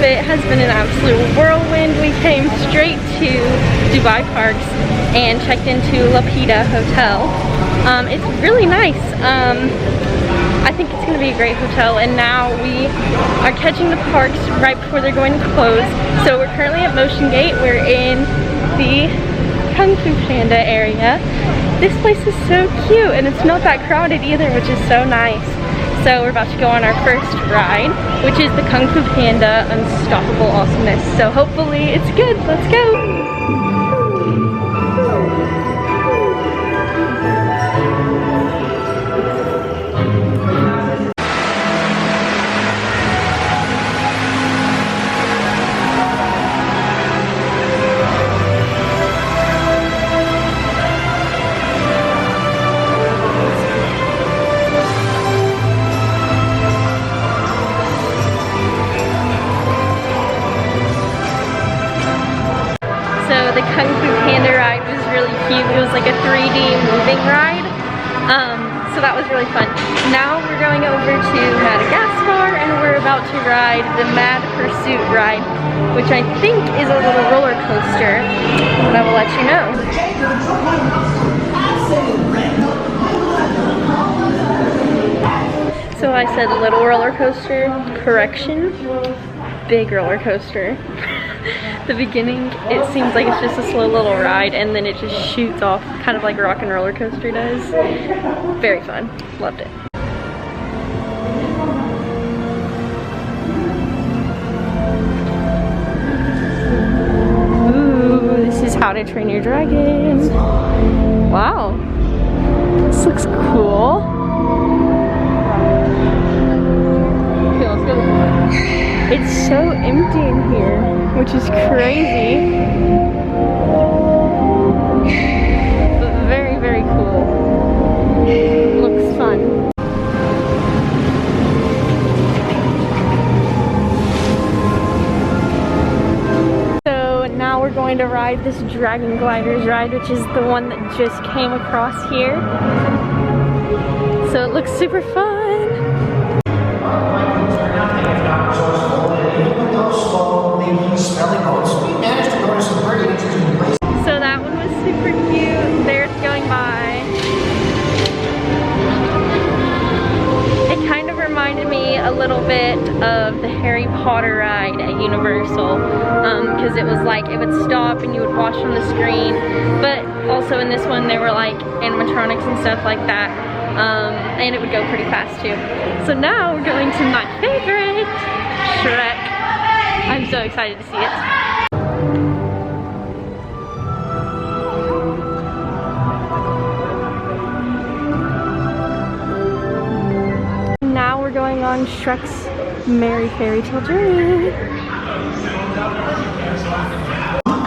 it has been an absolute whirlwind. We came straight to Dubai Parks and checked into Lapita Hotel. It's really nice. I think it's going to be a great hotel, and now we are catching the parks right before they're going to close. So we're currently at Motiongate. We're in the Kung Fu Panda area. This place is so cute, and it's not that crowded either, which is so nice. So we're about to go on our first ride, which is the Kung Fu Panda Unstoppable Awesomeness. So hopefully it's good. Let's go! The Kung Fu Panda ride was really cute. It was like a 3D moving ride. So that was really fun. Now we're going over to Madagascar and we're about to ride the Mad Pursuit ride, which I think is a little roller coaster, but I will let you know. So I said little roller coaster, correction, big roller coaster. The beginning, it seems like it's just a slow little ride, and then it just shoots off, kind of like a rock and roller coaster does. Very fun. Loved it. Ooh, this is How to Train Your Dragon. Wow. This looks cool. Okay, let's go. It's so empty in here, which is crazy, but very, very cool. Looks fun. So now we're going to ride this Dragon Gliders ride, which is the one that just came across here. So it looks super fun. So that one was super cute. There's going by. It kind of reminded me a little bit of the Harry Potter ride at Universal, because it was like it would stop and you would watch on the screen, but also in this one there were like animatronics and stuff like that, and it would go pretty fast too. So now we're going to my favorite, Shrek. I'm so excited to see it. Now we're going on Shrek's Merry Fairy Tale Journey.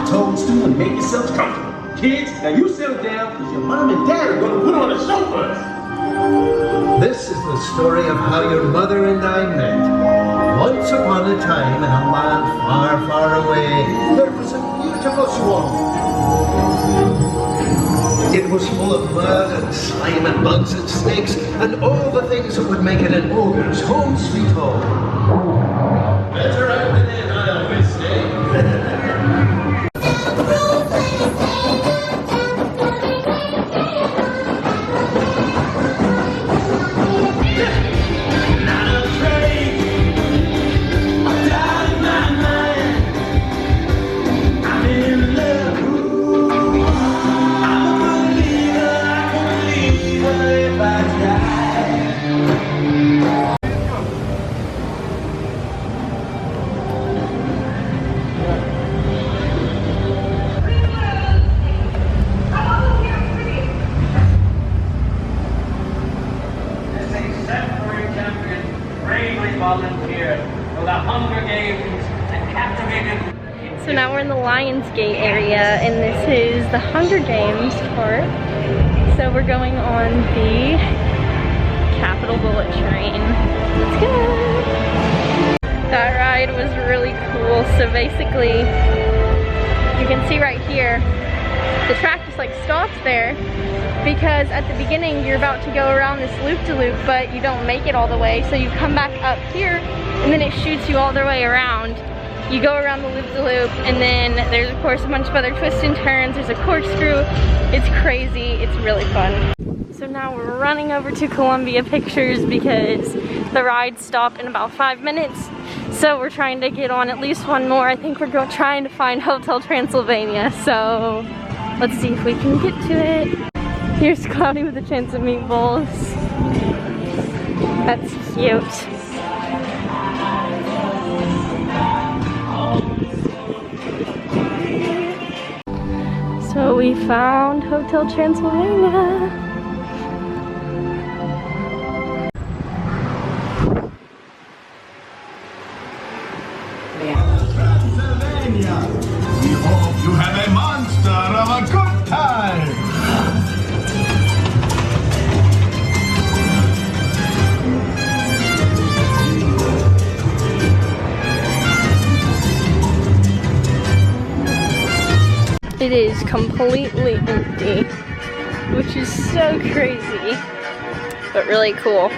Toadstool and make yourselves comfortable. Kids, now you settle down because your mom and dad are going to put on a show for us. This is the story of how your mother and I met. Once upon a time in a land far, far away, there was a beautiful swamp. It was full of mud and slime and bugs and snakes and all the things that would make it an ogre's home sweet home. Better out than in, I always say. So now we're in the Lionsgate area, and this is the Hunger Games part. So we're going on the Capital Bullet Train. Let's go! That ride was really cool. So basically, you can see right here, the track just like stops there because at the beginning you're about to go around this loop-de-loop, but you don't make it all the way. So you come back up here, and then it shoots you all the way around You go around the loop-de-loop, and then there's of course a bunch of other twists and turns. There's a corkscrew. It's crazy. It's really fun. So now we're running over to Columbia Pictures because the rides stop in about 5 minutes. So we're trying to get on at least one more. I think we're trying to find Hotel Transylvania. So let's see if we can get to it. Here's Cloudy with a Chance of Meatballs. That's cute. So we found Hotel Transylvania. Pennsylvania. We hope you have a monster of a good time. It is completely empty, which is so crazy, but really cool.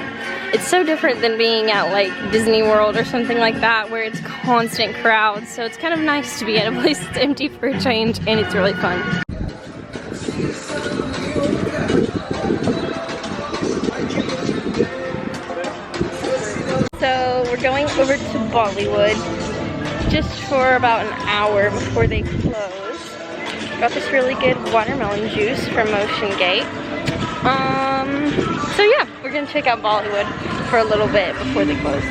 It's so different than being at like Disney World or something like that where it's constant crowds. So it's kind of nice to be at a place that's empty for a change, and it's really fun. So we're going over to Bollywood just for about an hour before they close. Got this really good watermelon juice from Motiongate. So yeah, we're gonna check out Bollywood for a little bit before they close.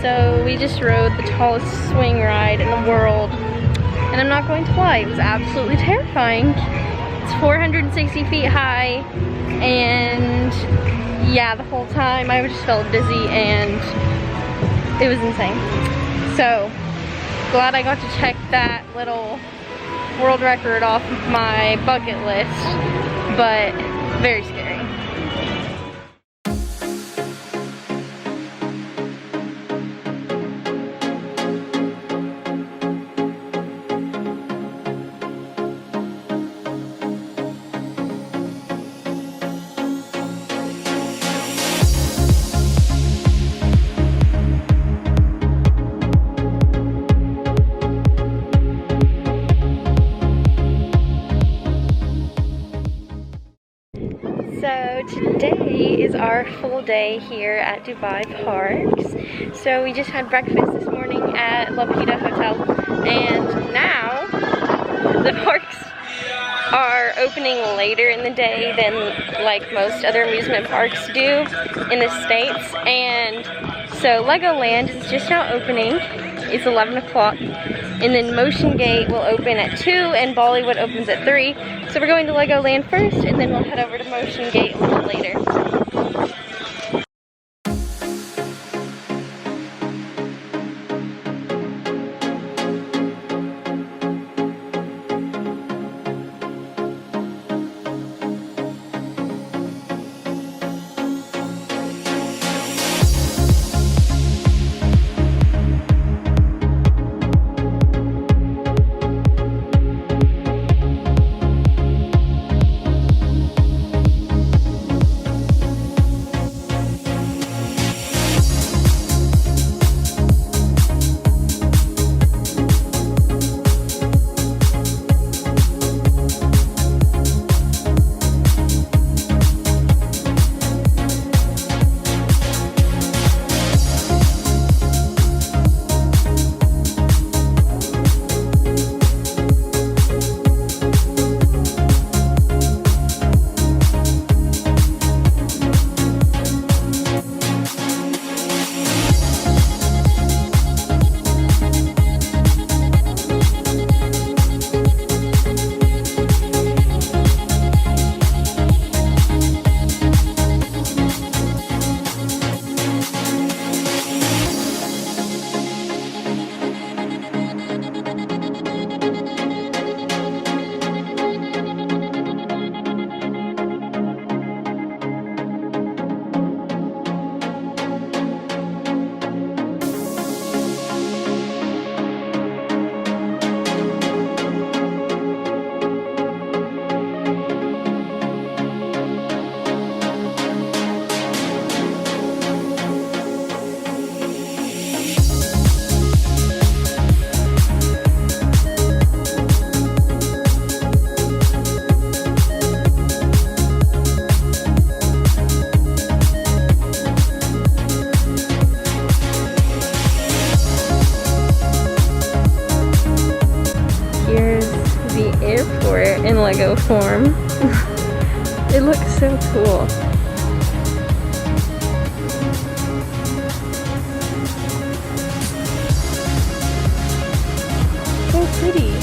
So we just rode the tallest swing ride in the world, and I'm not going to lie, it was absolutely terrifying. It's 460 feet high, and yeah, the whole time I just felt dizzy and it was insane. So glad I got to check that little world record off of my bucket list, but very scary. So today is our full day here at Dubai Parks. So we just had breakfast this morning at Lapita Hotel, and now the parks are opening later in the day than like most other amusement parks do in the States. And so Legoland is just now opening. It's 11 o'clock. And then Motiongate will open at 2 and Bollywood opens at 3. So we're going to Legoland first, and then we'll head over to Motiongate a little later. in Lego form. It looks so cool. So pretty.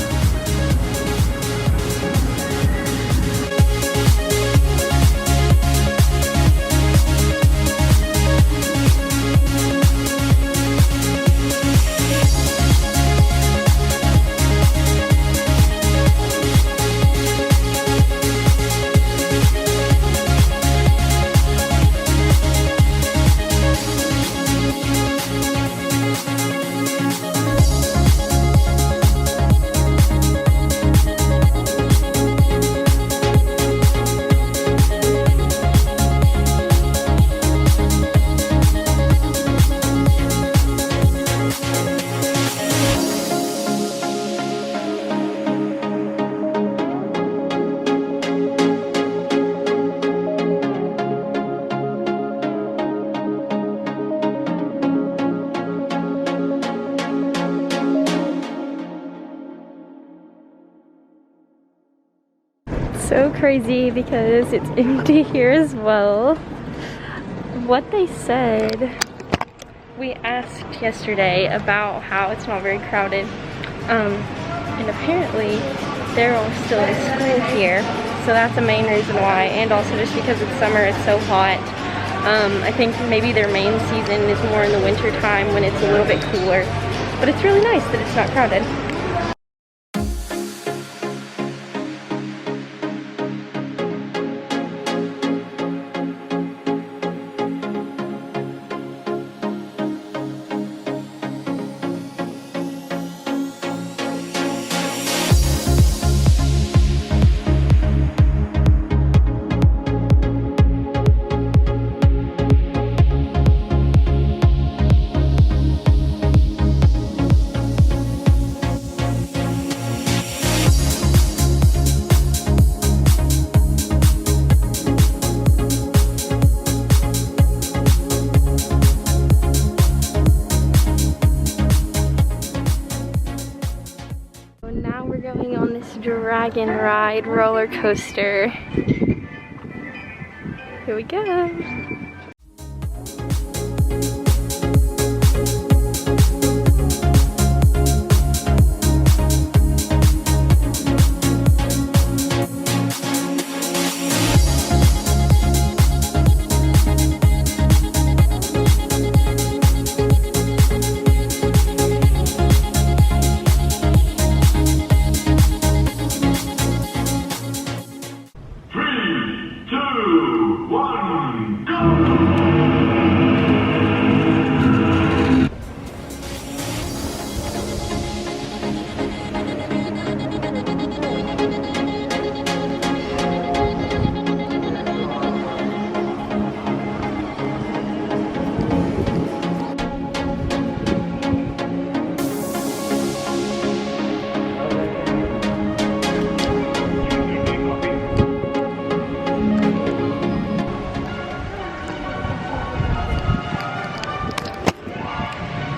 So crazy because it's empty here as well. What they said, we asked yesterday about how it's not very crowded, and apparently they're all still in school here, so that's the main reason why, and also just because it's summer, it's so hot. I think maybe their main season is more in the winter time when it's a little bit cooler, but it's really nice that it's not crowded. Now we're going on this dragon ride roller coaster. Here we go.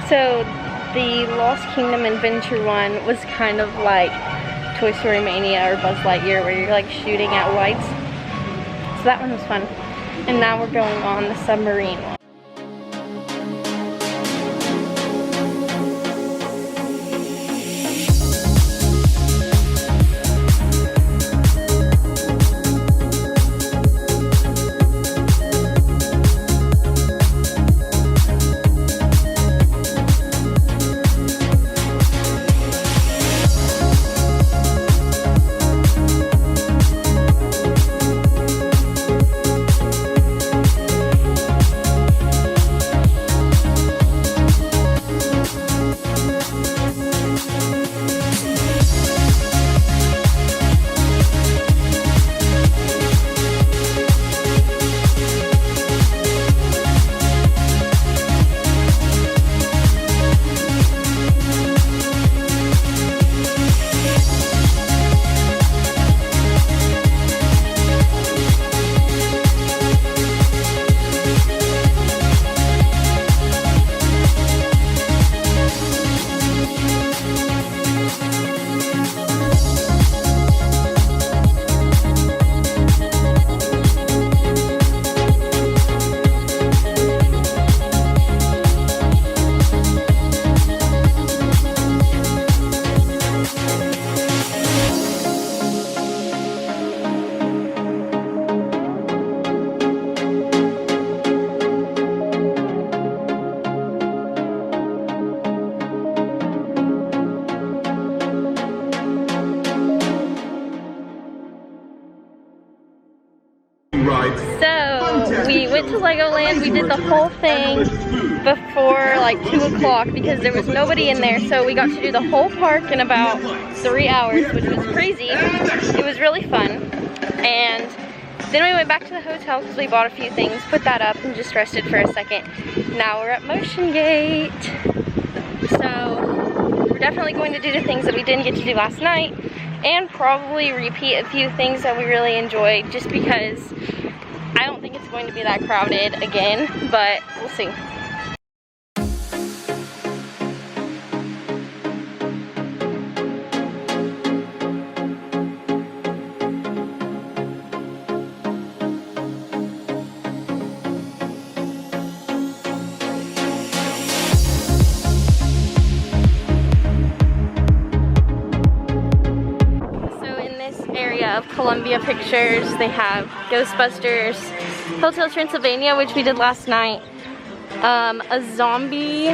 So the Lost Kingdom Adventure one was kind of like Toy Story Mania or Buzz Lightyear, where you're like shooting at lights. So that one was fun. And now we're going on the submarine one. So we went to Legoland. We did the whole thing before like 2 o'clock because there was nobody in there. So we got to do the whole park in about 3 hours, which was crazy. It was really fun. And then we went back to the hotel because we bought a few things, put that up, and just rested for a second. Now we're at Motiongate. So we're definitely going to do the things that we didn't get to do last night, and probably repeat a few things that we really enjoyed, just because I don't think it's going to be that crowded again, but we'll see. Of Columbia Pictures, they have Ghostbusters, Hotel Transylvania, which we did last night, a zombie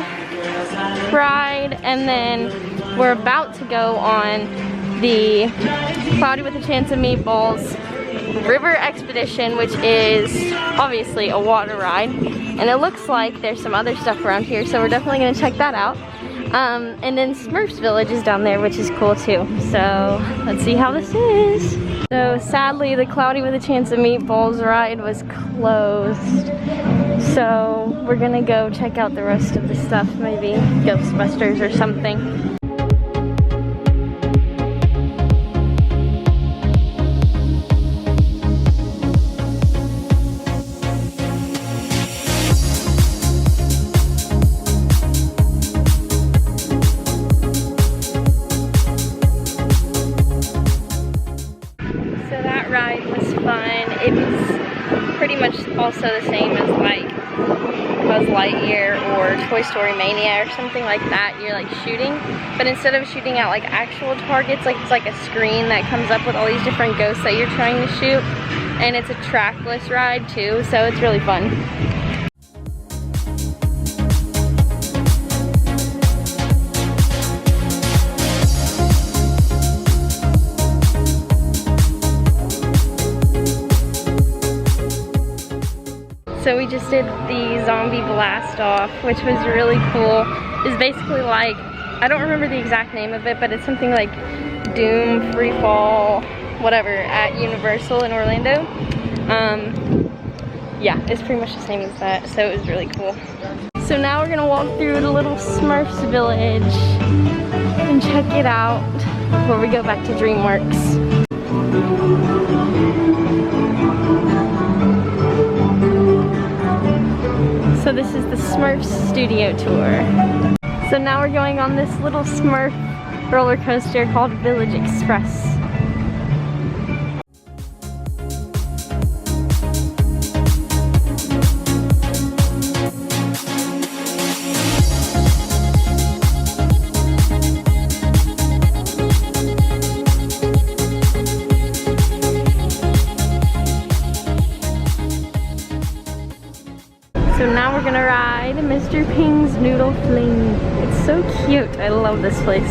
ride, and then we're about to go on the Cloudy with a Chance of Meatballs River Expedition, which is obviously a water ride, and it looks like there's some other stuff around here, so we're definitely going to check that out. And then Smurfs Village is down there, which is cool too. So let's see how this is. So sadly, the Cloudy with a Chance of Meatballs ride was closed. So we're gonna go check out the rest of the stuff, maybe Ghostbusters or something. Ride was fun. It was pretty much also the same as like Buzz Lightyear or Toy Story Mania or something like that. You're like shooting, but instead of shooting at like actual targets, like it's like a screen that comes up with all these different ghosts that you're trying to shoot, and it's a trackless ride too, so it's really fun. So we just did the zombie blast off, which was really cool. It's basically like, I don't remember the exact name of it, but it's something like Doom, Free Fall, whatever, at Universal in Orlando. Yeah, it's pretty much the same as that, so it was really cool. So now we're gonna walk through the little Smurfs Village and check it out before we go back to DreamWorks. So this is the Smurfs Studio Tour. So now we're going on this little Smurf roller coaster called Village Express. So now we're gonna ride Mr. Ping's Noodle Fling. It's so cute. I love this place.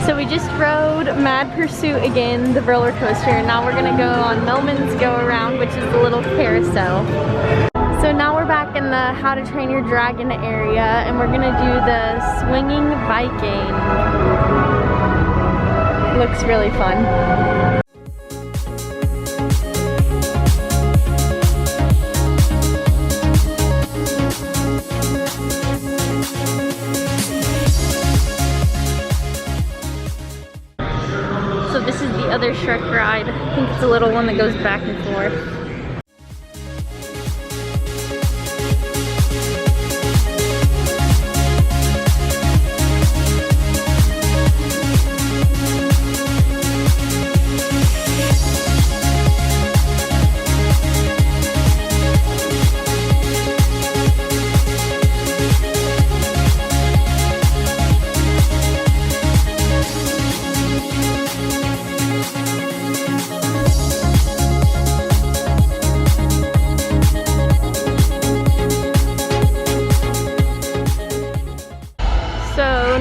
So we just rode Mad Pursuit again, the roller coaster, and now we're gonna go on Melman's Go Around, which is the little carousel. So now we're back in the How to Train Your Dragon area, and we're gonna do the Swinging Viking. Looks really fun. It's a little one that goes back and forth.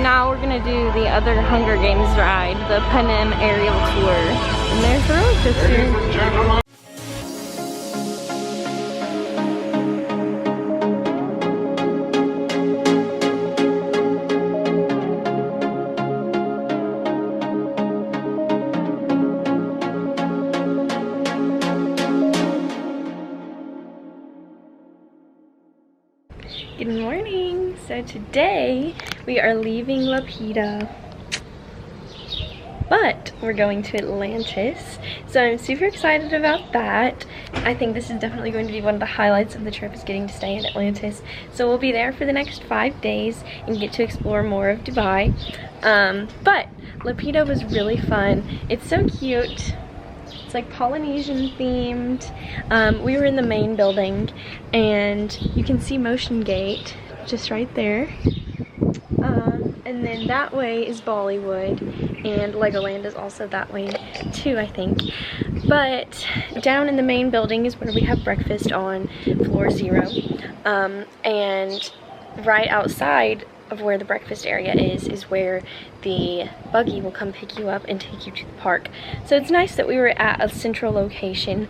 Now we're gonna do the other Hunger Games ride, the Panem aerial tour. And there's the roller coaster. Good morning. So today we are leaving Lapita, but we're going to Atlantis. So I'm super excited about that. I think this is definitely going to be one of the highlights of the trip, is getting to stay in Atlantis. So we'll be there for the next 5 days and get to explore more of Dubai. But Lapita was really fun. It's so cute. It's like Polynesian themed. We were in the main building and you can see Motiongate just right there. And then that way is Bollywood, and Legoland is also that way too, I think. But down in the main building is where we have breakfast on floor 0. And right outside of where the breakfast area is where the buggy will come pick you up and take you to the park. So it's nice that we were at a central location,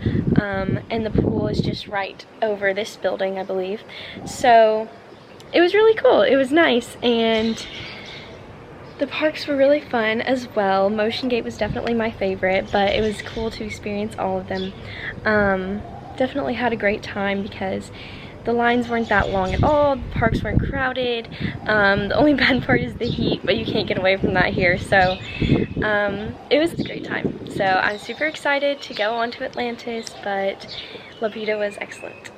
and the pool is just right over this building, I believe. So it was really cool. It was nice, and the parks were really fun as well. Motiongate was definitely my favorite, but it was cool to experience all of them. Definitely had a great time because the lines weren't that long at all. The parks weren't crowded. The only bad part is the heat, but you can't get away from that here. So it was a great time. So I'm super excited to go on to Atlantis, but Lapita was excellent.